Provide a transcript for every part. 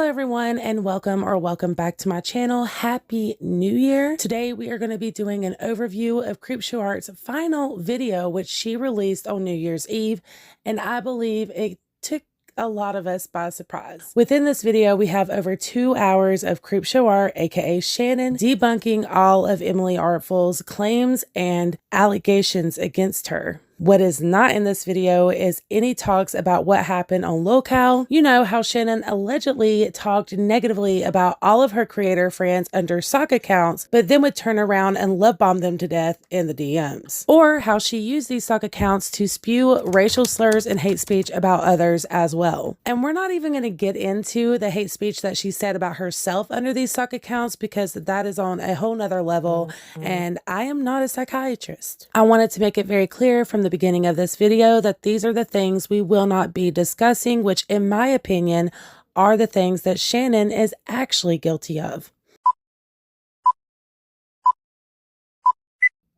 Hello everyone and welcome back to my channel. Happy New Year. Today we are going to be doing an overview of CreepShow's final video, which she released on New Year's Eve, and I believe it took a lot of us by surprise. Within this video, we have over 2 hours of CreepShowart, aka Shannon, debunking all of Emily Artful's claims and allegations against her. What is not in this video is any talks about what happened on LOLCOW. You know how Shannon allegedly talked negatively about all of her creator friends under sock accounts, but then would turn around and love bomb them to death in the DMs. Or how she used these sock accounts to spew racial slurs and hate speech about others as well. And we're not even going to get into the hate speech that she said about herself under these sock accounts because that is on a whole nother level, and I am not a psychiatrist. I wanted to make it very clear from the beginning of this video that these are the things we will not be discussing, which in my opinion are the things that Shannon is actually guilty of.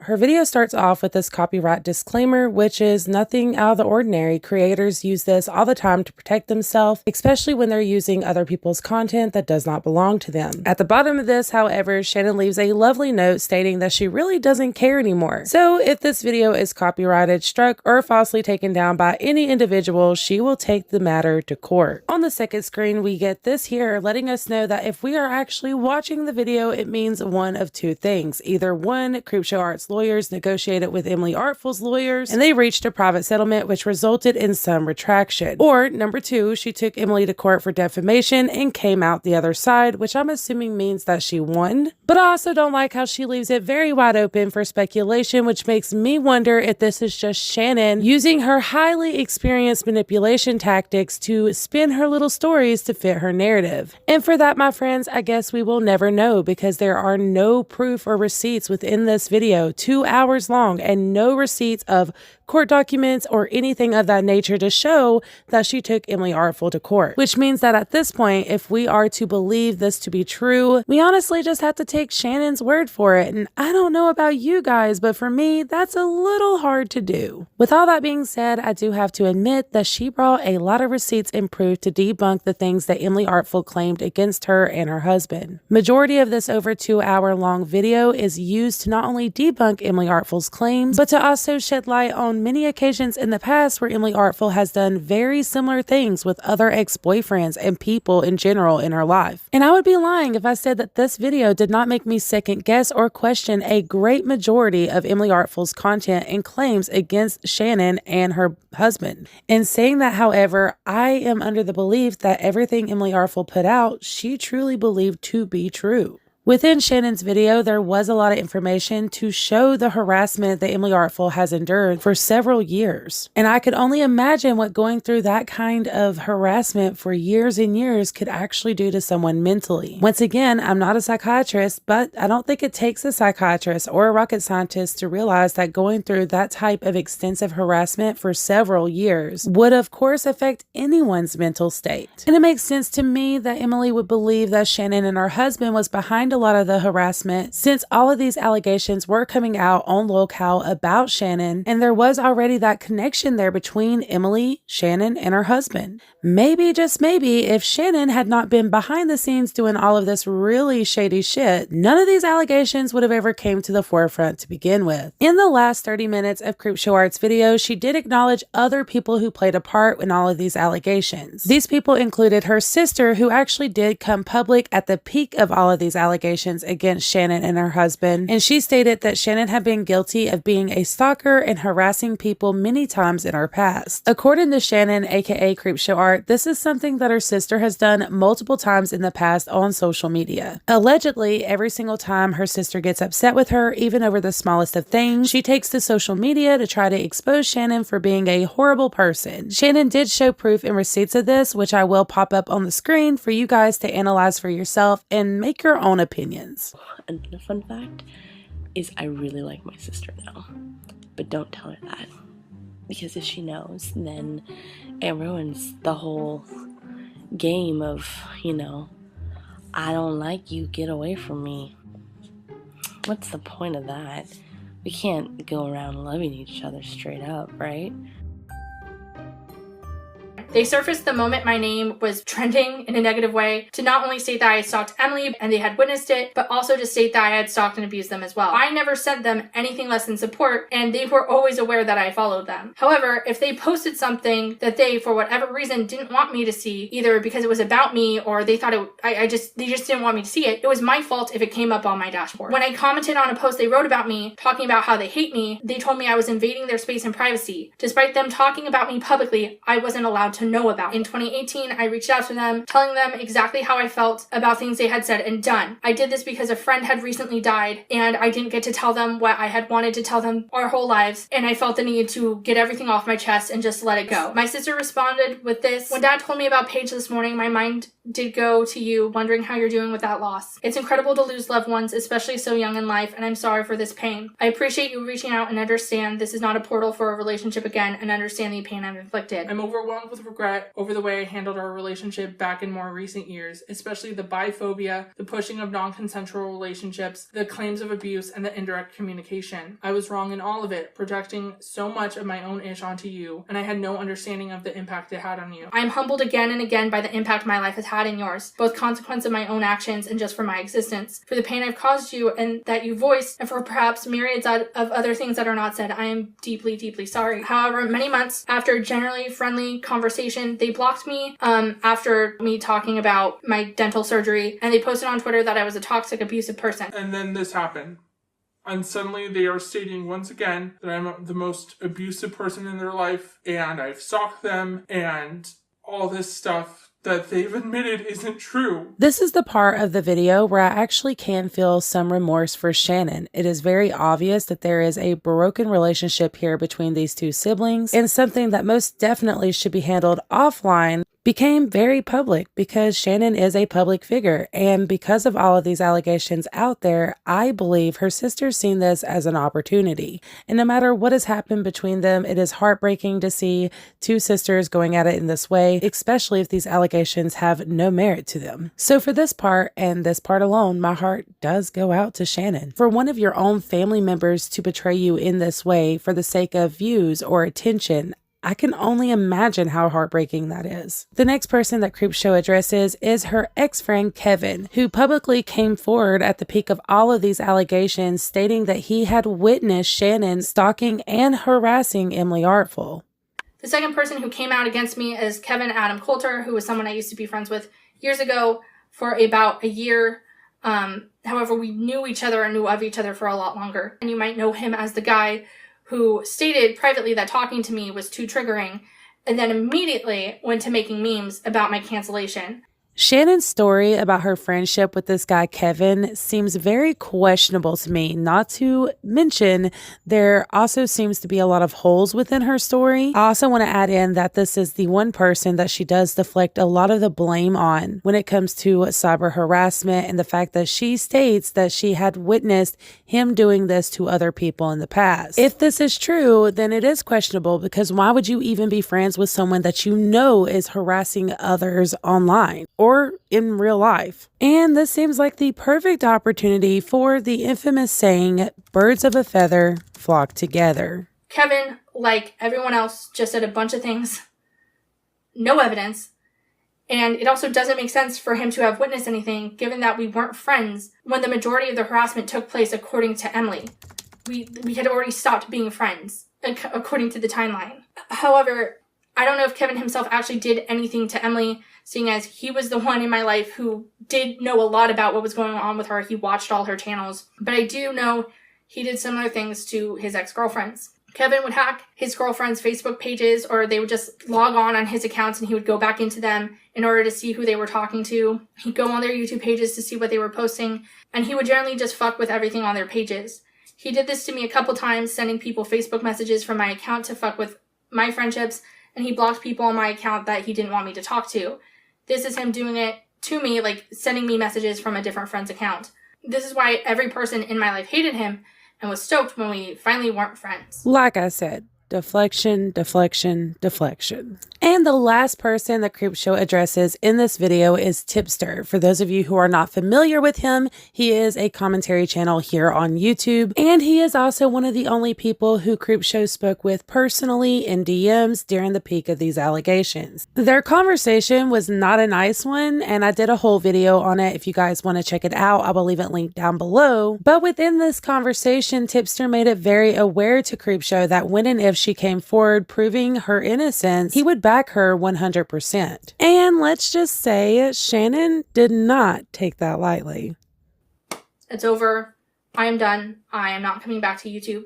Her video starts off with this copyright disclaimer, which is nothing out of the ordinary. Creators use this all the time to protect themselves, especially when they're using other people's content that does not belong to them. At the bottom of this, however, Shannon leaves a lovely note stating that she really doesn't care anymore. So if this video is copyrighted, struck, or falsely taken down by any individual, she will take the matter to court. On the second screen, we get this here letting us know that if we are actually watching the video, it means one of two things. Either one, CreepShow's lawyers negotiated with Emily Artful's lawyers and they reached a private settlement which resulted in some retraction. Or number two, she took Emily to court for defamation and came out the other side, which I'm assuming means that she won. But I also don't like how she leaves it very wide open for speculation, which makes me wonder if this is just Shannon using her highly experienced manipulation tactics to spin her little stories to fit her narrative. And for that, my friends, I guess we will never know because there are no proof or receipts within this video. 2 hours long and no receipts of court documents or anything of that nature to show that she took Emily Artful to court. Which means that at this point, if we are to believe this to be true, we honestly just have to take Shannon's word for it. And I don't know about you guys, but for me, that's a little hard to do. With all that being said, I do have to admit that she brought a lot of receipts and proof to debunk the things that Emily Artful claimed against her and her husband. Majority of this over 2 hour long video is used to not only debunk Emily Artful's claims, but to also shed light on many occasions in the past where Emily Artful has done very similar things with other ex-boyfriends and people in general in her life. And I would be lying if I said that this video did not make me second guess or question a great majority of Emily Artful's content and claims against Shannon and her husband. In saying that, however, I am under the belief that everything Emily Artful put out, she truly believed to be true. Within Shannon's video, there was a lot of information to show the harassment that Emily Artful has endured for several years. And I could only imagine what going through that kind of harassment for years and years could actually do to someone mentally. Once again, I'm not a psychiatrist, but I don't think it takes a psychiatrist or a rocket scientist to realize that going through that type of extensive harassment for several years would of course affect anyone's mental state. And it makes sense to me that Emily would believe that Shannon and her husband was behind a lot of the harassment since all of these allegations were coming out on LOLCOW about Shannon, and there was already that connection there between Emily, Shannon, and her husband. Maybe, just maybe, if Shannon had not been behind the scenes doing all of this really shady shit, none of these allegations would have ever came to the forefront to begin with. In the last 30 minutes of CreepShow's video, she did acknowledge other people who played a part in all of these allegations. These people included her sister, who actually did come public at the peak of all of these allegations against Shannon and her husband, and she stated that Shannon had been guilty of being a stalker and harassing people many times in her past. According to Shannon, aka CreepShowart, this is something that her sister has done multiple times in the past on social media. Allegedly, every single time her sister gets upset with her, even over the smallest of things, she takes to social media to try to expose Shannon for being a horrible person. Shannon did show proof and receipts of this, which I will pop up on the screen for you guys to analyze for yourself and make your own opinions. Another fun fact is I really like my sister now, but don't tell her that, because if she knows, then it ruins the whole game of, you know, I don't like you, get away from me. What's the point of that? We can't go around loving each other straight up, right? They surfaced the moment my name was trending in a negative way to not only state that I had stalked Emily and they had witnessed it, but also to state that I had stalked and abused them as well. I never sent them anything less than support, and they were always aware that I followed them. However, if they posted something that they, for whatever reason, didn't want me to see, either because it was about me or they thought they just didn't want me to see it, it was my fault if it came up on my dashboard. When I commented on a post they wrote about me, talking about how they hate me, they told me I was invading their space and privacy. Despite them talking about me publicly, I wasn't allowed to know about. In 2018, I reached out to them, telling them exactly how I felt about things they had said and done. I did this because a friend had recently died, and I didn't get to tell them what I had wanted to tell them our whole lives, and I felt the need to get everything off my chest and just let it go. My sister responded with this: "When Dad told me about Paige this morning, my mind did go to you, wondering how you're doing with that loss. It's incredible to lose loved ones, especially so young in life, and I'm sorry for this pain. I appreciate you reaching out and understand this is not a portal for a relationship again, and understand the pain I've inflicted. I'm overwhelmed with regret over the way I handled our relationship back in more recent years, especially the biphobia, the pushing of non-consensual relationships, the claims of abuse, and the indirect communication. I was wrong in all of it, projecting so much of my own ish onto you, and I had no understanding of the impact it had on you. I am humbled again and again by the impact my life has had in yours, both consequence of my own actions and just for my existence. For the pain I've caused you and that you voiced, and for perhaps myriads of other things that are not said, I am deeply, deeply sorry. However, many months after a generally friendly conversation, they blocked me after me talking about my dental surgery, and they posted on Twitter that I was a toxic, abusive person." And then this happened. And suddenly they are stating once again that I'm the most abusive person in their life, and I've stalked them, and all this stuff that they've admitted isn't true. This is the part of the video where I actually can feel some remorse for Shannon. It is very obvious that there is a broken relationship here between these two siblings, and something that most definitely should be handled offline became very public because Shannon is a public figure, and because of all of these allegations out there, I believe her sister's seen this as an opportunity. And no matter what has happened between them, it is heartbreaking to see two sisters going at it in this way, especially if these allegations have no merit to them. So for this part, and this part alone, my heart does go out to Shannon. For one of your own family members to betray you in this way for the sake of views or attention, I can only imagine how heartbreaking that is. The next person that CreepShow addresses is her ex-friend Kevin, who publicly came forward at the peak of all of these allegations, stating that he had witnessed Shannon stalking and harassing Emily Artful. The second person who came out against me is Kevin Adam Coulter, who was someone I used to be friends with years ago for about a year. However, we knew each other and knew of each other for a lot longer. And you might know him as the guy who stated privately that talking to me was too triggering, and then immediately went to making memes about my cancellation. Shannon's story about her friendship with this guy Kevin seems very questionable to me, not to mention there also seems to be a lot of holes within her story. I also want to add in that this is the one person that she does deflect a lot of the blame on when it comes to cyber harassment and the fact that she states that she had witnessed him doing this to other people in the past. If this is true, then it is questionable, because why would you even be friends with someone that you know is harassing others online or in real life? And this seems like the perfect opportunity for the infamous saying, birds of a feather flock together. Kevin, like everyone else, just said a bunch of things, no evidence, and it also doesn't make sense for him to have witnessed anything, given that we weren't friends when the majority of the harassment took place, according to Emily. We had already stopped being friends, according to the timeline. However, I don't know if Kevin himself actually did anything to Emily, seeing as he was the one in my life who did know a lot about what was going on with her. He watched all her channels. But I do know he did similar things to his ex-girlfriends. Kevin would hack his girlfriend's Facebook pages, or they would just log on his accounts and he would go back into them in order to see who they were talking to. He'd go on their YouTube pages to see what they were posting, and he would generally just fuck with everything on their pages. He did this to me a couple times, sending people Facebook messages from my account to fuck with my friendships, and he blocked people on my account that he didn't want me to talk to. This is him doing it to me, like sending me messages from a different friend's account. This is why every person in my life hated him and was stoked when we finally weren't friends. Like I said, deflection, deflection, deflection. And the last person that CreepShow addresses in this video is Tipster. For those of you who are not familiar with him, he is a commentary channel here on YouTube, and he is also one of the only people who CreepShow spoke with personally in DMs during the peak of these allegations. Their conversation was not a nice one, and I did a whole video on it. If you guys want to check it out, I will leave it linked down below. But within this conversation, Tipster made it very aware to CreepShow that when and if she came forward proving her innocence, he would back her 100%. And let's just say Shannon did not take that lightly. It's over. I am done. I am not coming back to YouTube.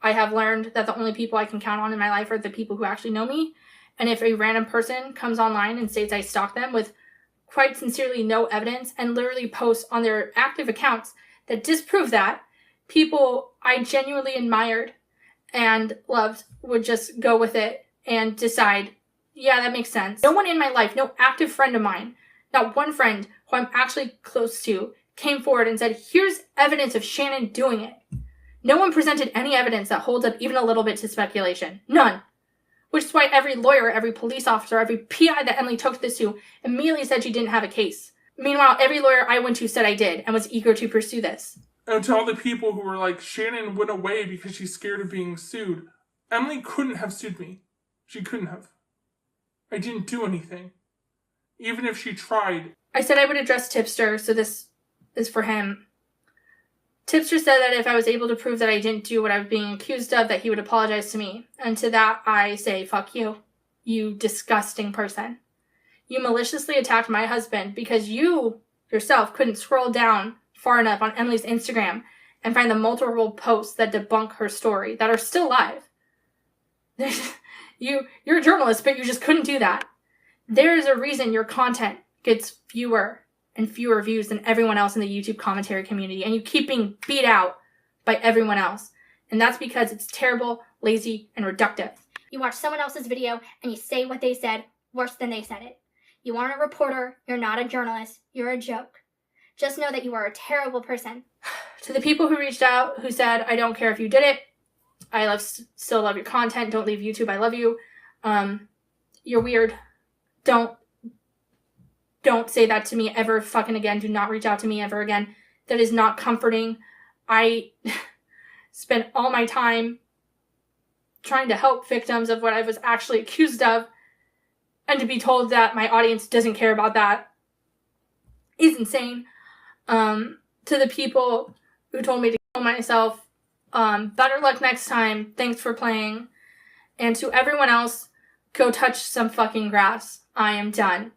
I have learned that the only people I can count on in my life are the people who actually know me. And if a random person comes online and states I stalk them with quite sincerely no evidence and literally posts on their active accounts that disprove that, people I genuinely admired and loved would just go with it and decide, yeah, that makes sense. No one in my life, no active friend of mine, not one friend who I'm actually close to, came forward and said, here's evidence of Shannon doing it. No one presented any evidence that holds up even a little bit to speculation. None. Which is why every lawyer, every police officer, every PI that Emily took this to immediately said she didn't have a case. Meanwhile, every lawyer I went to said I did and was eager to pursue this. And to all the people who were like, Shannon went away because she's scared of being sued. Emily couldn't have sued me. She couldn't have. I didn't do anything. Even if she tried. I said I would address Tipster, so this is for him. Tipster said that if I was able to prove that I didn't do what I was being accused of, that he would apologize to me. And to that, I say, fuck you. You disgusting person. You maliciously attacked my husband because you yourself couldn't scroll down far enough on Emily's Instagram and find the multiple posts that debunk her story that are still live. You're a journalist, but you just couldn't do that. There is a reason your content gets fewer and fewer views than everyone else in the YouTube commentary community, and you keep being beat out by everyone else. And that's because it's terrible, lazy, and reductive. You watch someone else's video and you say what they said worse than they said it. You aren't a reporter, you're not a journalist, you're a joke. Just know that you are a terrible person. To the people who reached out, who said, I don't care if you did it, I still love your content, don't leave YouTube, I love you, you're weird, don't say that to me ever fucking again. Do not reach out to me ever again. That is not comforting. I spent all my time trying to help victims of what I was actually accused of, and to be told that my audience doesn't care about that is insane. To the people who told me to kill myself, better luck next time. Thanks for playing. And to everyone else, go touch some fucking grass. I am done.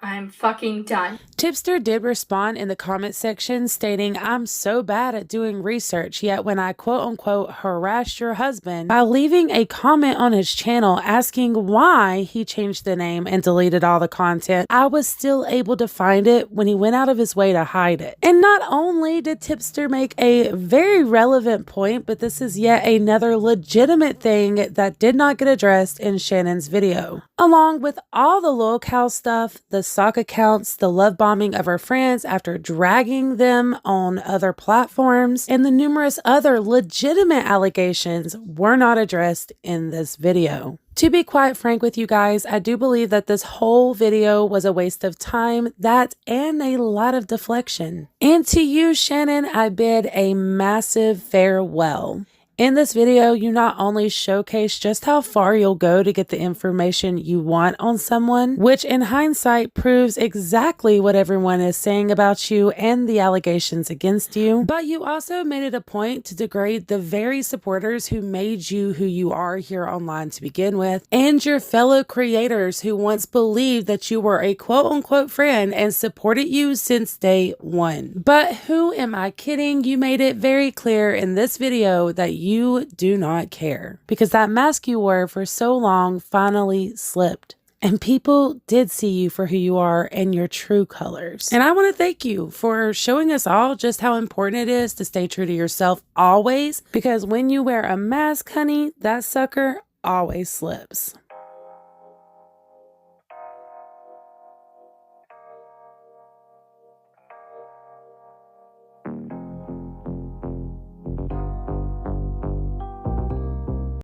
I'm fucking done. Tipster did respond in the comment section stating, I'm so bad at doing research, yet when I quote unquote harassed your husband by leaving a comment on his channel asking why he changed the name and deleted all the content, I was still able to find it when he went out of his way to hide it. And not only did Tipster make a very relevant point, but this is yet another legitimate thing that did not get addressed in Shannon's video. Along with all the LOLCOW stuff, the sock accounts, the love bombing of her friends after dragging them on other platforms, and the numerous other legitimate allegations were not addressed in this video. To be quite frank with you guys, I do believe that this whole video was a waste of time, that and a lot of deflection. And to you, Shannon, I bid a massive farewell. In this video, you not only showcase just how far you'll go to get the information you want on someone, which in hindsight proves exactly what everyone is saying about you and the allegations against you, but you also made it a point to degrade the very supporters who made you who you are here online to begin with, and your fellow creators who once believed that you were a quote-unquote friend and supported you since day one. But who am I kidding? You made it very clear in this video that you do not care, because that mask you wore for so long finally slipped. And people did see you for who you are and your true colors. And I want to thank you for showing us all just how important it is to stay true to yourself always, because when you wear a mask, honey, that sucker always slips.